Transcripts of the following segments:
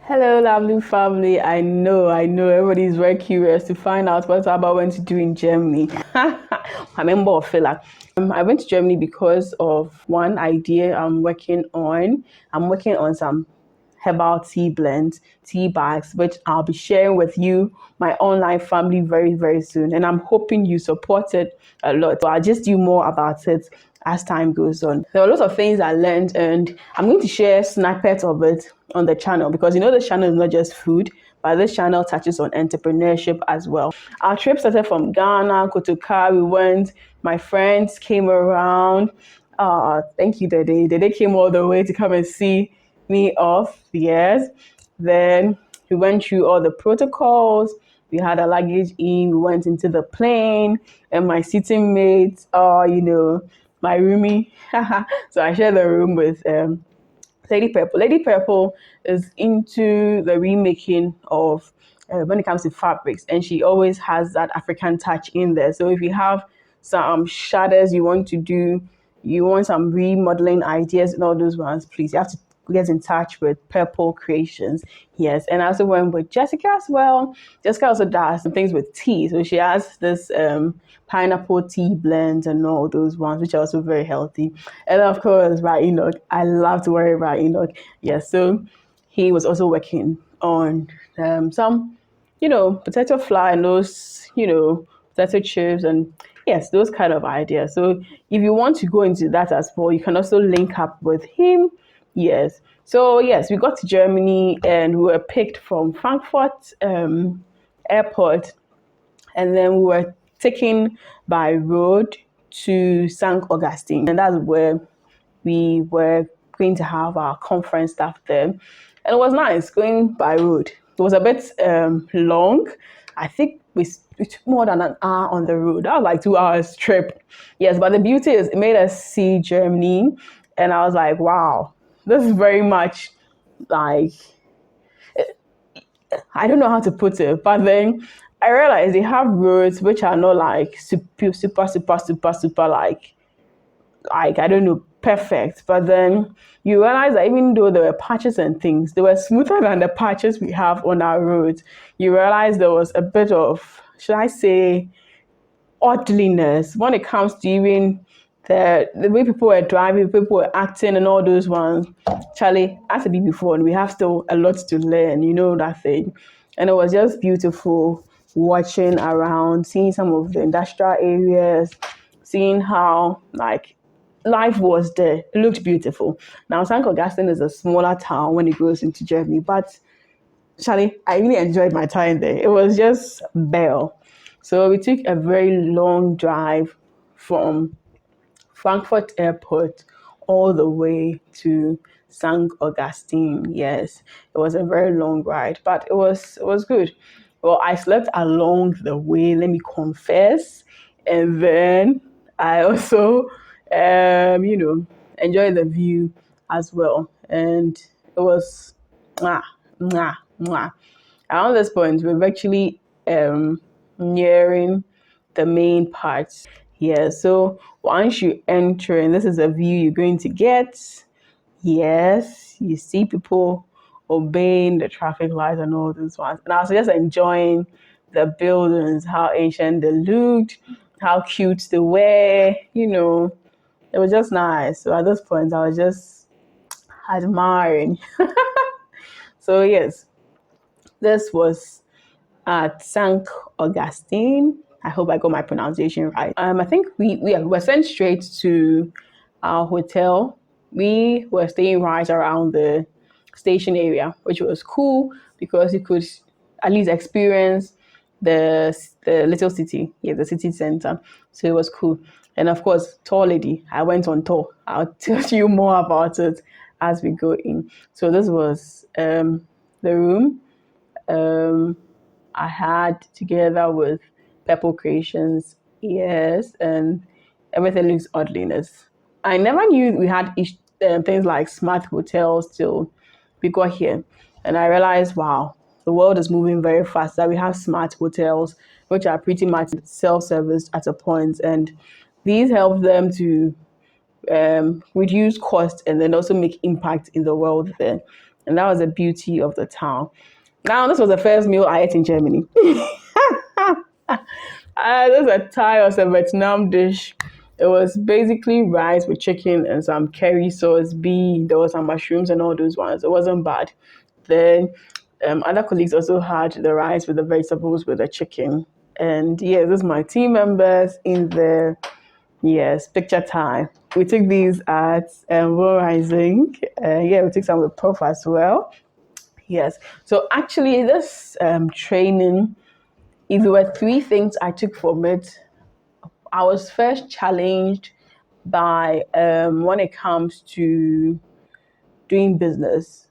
Hello, lovely family. I know everybody's very curious to find out what Abba went to do in Germany. I'm a member of Fela. I went to Germany because of one idea I'm working on. I'm working on some herbal tea blends, tea bags, which I'll be sharing with you, my online family, very, very soon. And I'm hoping you support it a lot. So I'll just do more about it as time goes on. There are lots of things I learned, and I'm going to share snippets of it on the channel because this channel is not just food, but this channel touches on entrepreneurship as well. Our trip started from Ghana, Kotoka. We went, my friends came around. Thank you, Dede. Dede came all the way to come and see me off. Yes. Then we went through all the protocols. We had our luggage in. We went into the plane, and my seating mates, my roomie. So I shared the room with Lady Purple. Lady Purple is into the remaking of when it comes to fabrics, and she always has that African touch in there. So if you have some shadows you want to do, you want some remodeling ideas and all those ones, please, you have to get in touch with Purple Creations. Yes, and I also went with Jessica as well. Jessica also does some things with tea. So she has this pineapple tea blends and all those ones, which are also very healthy. And of course, Right Enoch. I love to wear Right Enoch. Yes, so he was also working on some, potato fly and those, potato chips and yes, those kind of ideas. So if you want to go into that as well, you can also link up with him. Yes. So yes, we got to Germany and we were picked from Frankfurt airport, and then we were taken by road to St. Augustine, and that's where we were going to have our conference stuff there. And it was nice going by road. It was a bit long. I think we took more than an hour on the road. That was like 2 hours trip. Yes, but the beauty is it made us see Germany. And I was like, wow, this is very much like, I don't know how to put it, but then I realized they have roads which are not like super like I don't know, perfect. But then you realize that even though there were patches and things, they were smoother than the patches we have on our roads. You realize there was a bit of, should I say, oddliness when it comes to even the way people were driving, people were acting, and all those ones. Charlie, as a be before, and we have still a lot to learn, that thing. And it was just beautiful watching around, seeing some of the industrial areas, seeing how like life was there. It looked beautiful. Now, St. Augustine is a smaller town when it goes into Germany, but Charlie, I really enjoyed my time there. It was just Bell. So we took a very long drive from Frankfurt Airport all the way to St. Augustine. Yes, it was a very long ride, but it was good. Well, I slept along the way, let me confess, and then I also, enjoyed the view as well, and it was mwah, mwah, mwah. Around this point, we've actually nearing the main parts here. So once you enter, and this is a view you're going to get. Yes, you see people obeying the traffic lights and all those ones. And I was just enjoying the buildings, how ancient they looked, how cute they were. It was just nice. So at this point, I was just admiring. So yes, this was at St. Augustine. I hope I got my pronunciation right. I think we were sent straight to our hotel. We were staying right around the station area, which was cool because you could at least experience the little city, the city center. So it was cool. And of course, tour lady, I went on tour. I'll tell you more about it as we go in. So this was the room. I had together with Purple Creations. Yes, and everything looks oddliness. I never knew we had things like smart hotels till we got here. And I realized, wow, the world is moving very fast, that we have smart hotels, which are pretty much self-service at a point. And these help them to reduce cost and then also make impact in the world there. And that was the beauty of the town. Now, this was the first meal I ate in Germany. This is a Thai or a Vietnam dish. It was basically rice with chicken and some curry sauce, there was some mushrooms and all those ones. It wasn't bad. Then other colleagues also had the rice with the vegetables with the chicken. And yeah, this is my team members in the picture time. We took these at Rising. We took some with Prof as well. Yes. So actually, this training, if there were three things I took from it, I was first challenged by when it comes to doing business,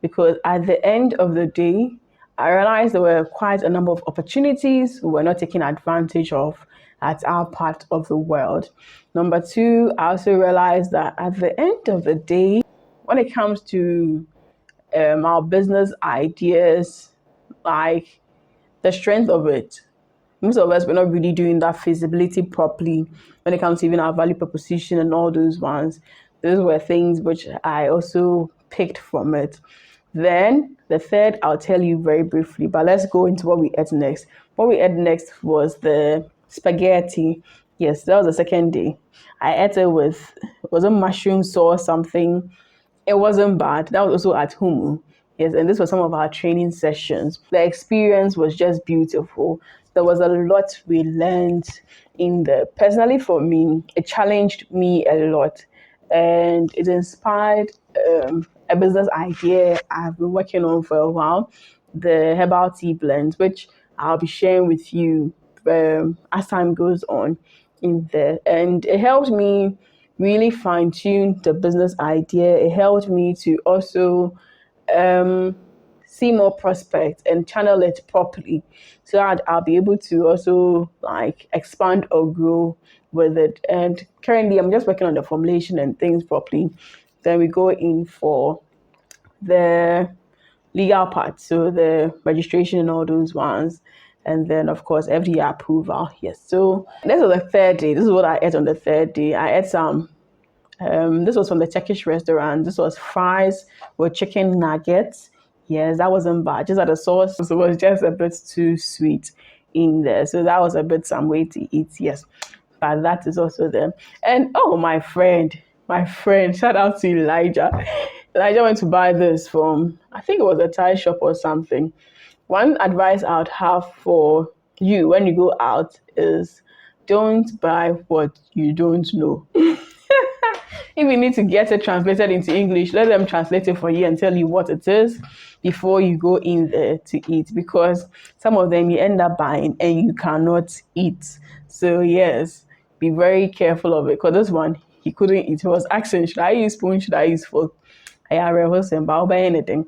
because at the end of the day, I realized there were quite a number of opportunities we were not taking advantage of at our part of the world. Number two, I also realized that at the end of the day, when it comes to our business ideas, like the strength of it, most of us were not really doing that feasibility properly when it comes to even our value proposition and all those ones. Those were things which I also picked from it. Then the third, I'll tell you very briefly, but let's go into what we ate next. What we ate next was the spaghetti. Yes, that was the second day. I ate it with, it was a mushroom sauce, something. It wasn't bad. That was also at Humu. Yes, and this was some of our training sessions. The experience was just beautiful. There was a lot we learned in there. Personally, for me, it challenged me a lot, and it inspired a business idea I've been working on for a while, the herbal tea blends, which I'll be sharing with you as time goes on in there. And it helped me really fine tune the business idea. It helped me to also see more prospects and channel it properly, so that I'll be able to also like expand or grow with it. And currently I'm just working on the formulation and things properly. Then we go in for the legal part, so the registration and all those ones. And then of course FDA approval. Yes. So this was the third day. This is what I ate on the third day. I ate some this was from the Turkish restaurant. This was fries with chicken nuggets. Yes, that wasn't bad. Just that the sauce was just a bit too sweet in there. So that was a bit some way to eat. Yes, but that is also there. And oh, my friend, shout out to Elijah. Elijah went to buy this from, I think it was a Thai shop or something. One advice I would have for you when you go out is don't buy what you don't know. If you need to get it translated into English, let them translate it for you and tell you what it is before you go in there to eat, because some of them you end up buying and you cannot eat. So yes, be very careful of it, because this one he couldn't eat. He was asking, should I use spoon, should I use fork? I wasn't buy anything.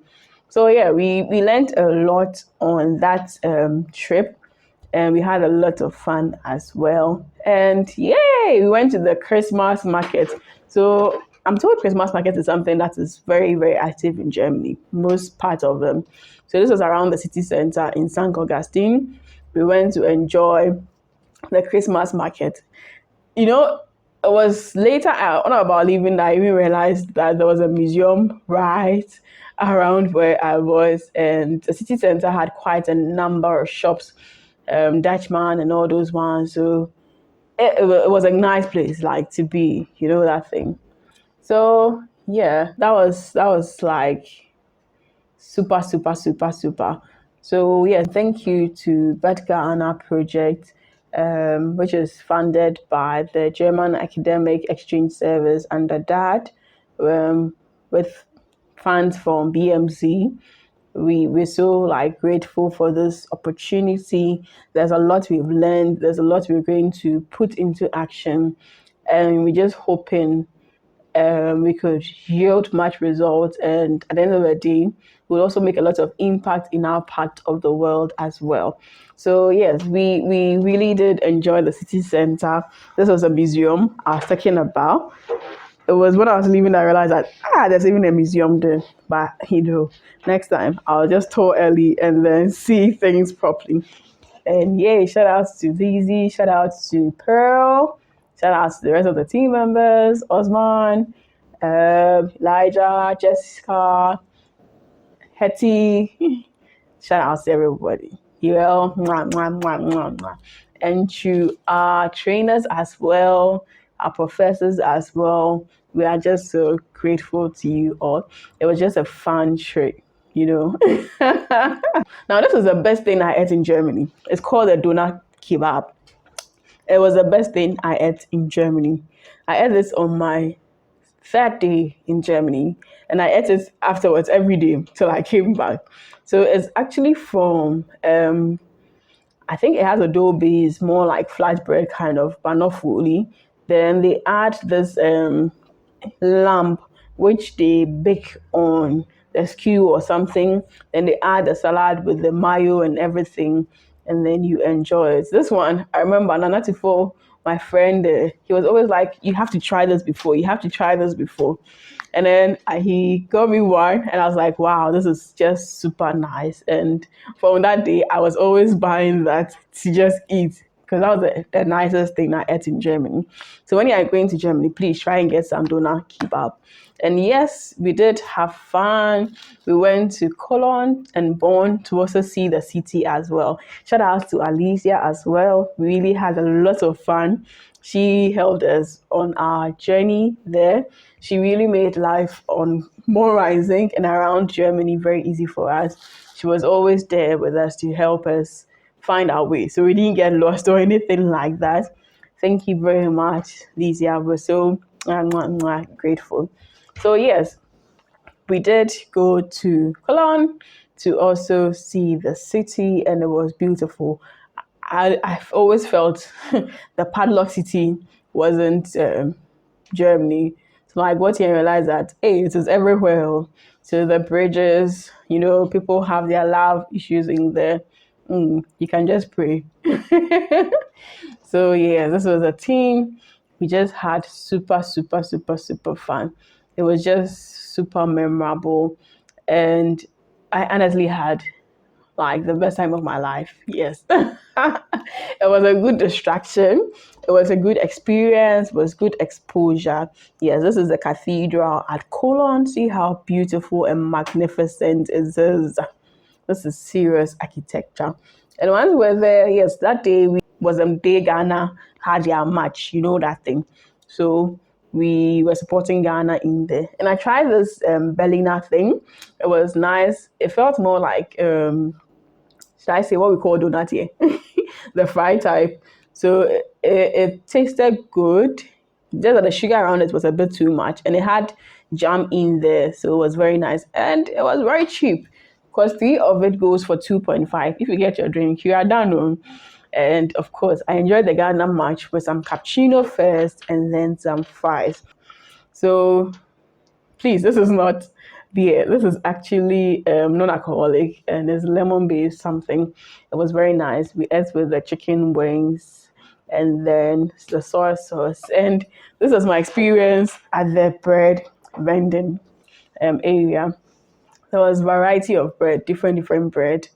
So yeah, we learned a lot on that trip, and we had a lot of fun as well. And yay, we went to the Christmas market. So I'm told Christmas market is something that is very, very active in Germany, most part of them. So this was around the city center in St. Augustine. We went to enjoy the Christmas market. You know, it was later on about leaving that I even realized that there was a museum right around where I was, and the city center had quite a number of shops, Dutchman and all those ones. So it was a nice place, like to be, that thing. So yeah, that was like super, super, super, super. So yeah, thank you to Bedka Anna Project, which is funded by the German Academic Exchange Service under DAD, with funds from BMZ. We're so like grateful for this opportunity. There's a lot we've learned. There's a lot we're going to put into action, and we're just hoping we could yield much results, and at the end of the day we'll also make a lot of impact in our part of the world as well. So yes, we really did enjoy the city center. This was a museum I was talking about. It was when I was leaving that I realized that there's even a museum there. But next time I'll just tour early and then see things properly. And yay, shout out to Lizzie, shout out to Pearl, shout out to the rest of the team members, Osman, Elijah, Jessica, Hetty, shout out to everybody. Well, mwah, mwah, mwah, mwah, mwah. And to our trainers as well, our professors as well. We are just so grateful to you all. It was just a fun trip, you know. Now, this is the best thing I ate in Germany. It's called a doner kebab. It was the best thing I ate in Germany. I ate this on my third day in Germany, and I ate it afterwards every day till I came back. So it's actually from I think it has a dough base, more like flatbread kind of, but not fully. Then they add this lamb, which they bake on the skew or something. Then they add the salad with the mayo and everything, and then you enjoy it. This one, I remember Nanatifo, my friend, he was always like, "You have to try this before. You have to try this before." And then he got me one, and I was like, wow, this is just super nice. And from that day, I was always buying that to just eat because that was the nicest thing I ate in Germany. So when you are going to Germany, please try and get some doner kebab. And yes, we did have fun. We went to Cologne and Bonn to also see the city as well. Shout out to Alicia as well. We really had a lot of fun. She helped us on our journey there. She really made life on Morizing and around Germany very easy for us. She was always there with us to help us find our way. So we didn't get lost or anything like that. Thank you very much, Lizia. We're so grateful. So yes, we did go to Cologne to also see the city, and it was beautiful. I've always felt the padlock city wasn't Germany. So like what you realize that, hey, it is everywhere. So the bridges, people have their love issues in there. You can just pray. So yeah, this was a team. We just had super, super, super, super fun. It was just super memorable. And I honestly had like the best time of my life. Yes. It was a good distraction. It was a good experience. It was good exposure. Yes, this is the cathedral at Cologne. See how beautiful and magnificent it is. This is serious architecture. And once we were there, yes, that day was day Ghana had their match, that thing. So we were supporting Ghana in there. And I tried this Berliner thing. It was nice. It felt more like should I say what we call donut here? The fry type. So it tasted good. Just that the sugar around it was a bit too much, and it had jam in there, so it was very nice, and it was very cheap. Because 3 of it goes for 2.5. If you get your drink, you are done. And of course, I enjoyed the Ghana match with some cappuccino first, and then some fries. So please, this is not beer. This is actually non-alcoholic, and it's lemon-based something. It was very nice. We ate with the chicken wings and then the soy sauce. And this was my experience at the bread vending area. There was variety of bread, different bread,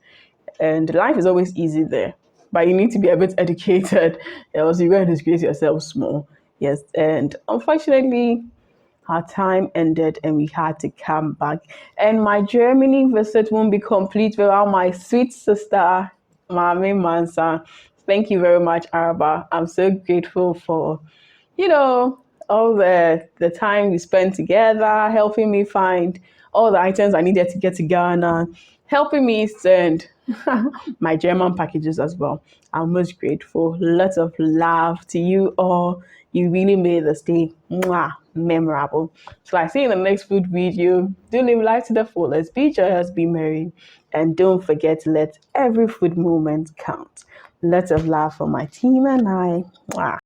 and life is always easy there. But you need to be a bit educated, else you're going to disgrace yourself small. Yes, and unfortunately, our time ended and we had to come back. And my Germany visit won't be complete without my sweet sister, Mami Mansa. Thank you very much, Araba. I'm so grateful for, all the time we spent together, helping me find all the items I needed to get to Ghana, helping me send my German packages as well. I'm most grateful. Lots of love to you all. You really made the stay memorable. So I see you in the next food video. Do live life to the fullest. Be joyous, be merry. And don't forget to let every food moment count. Lots of love for my team and I. Mwah.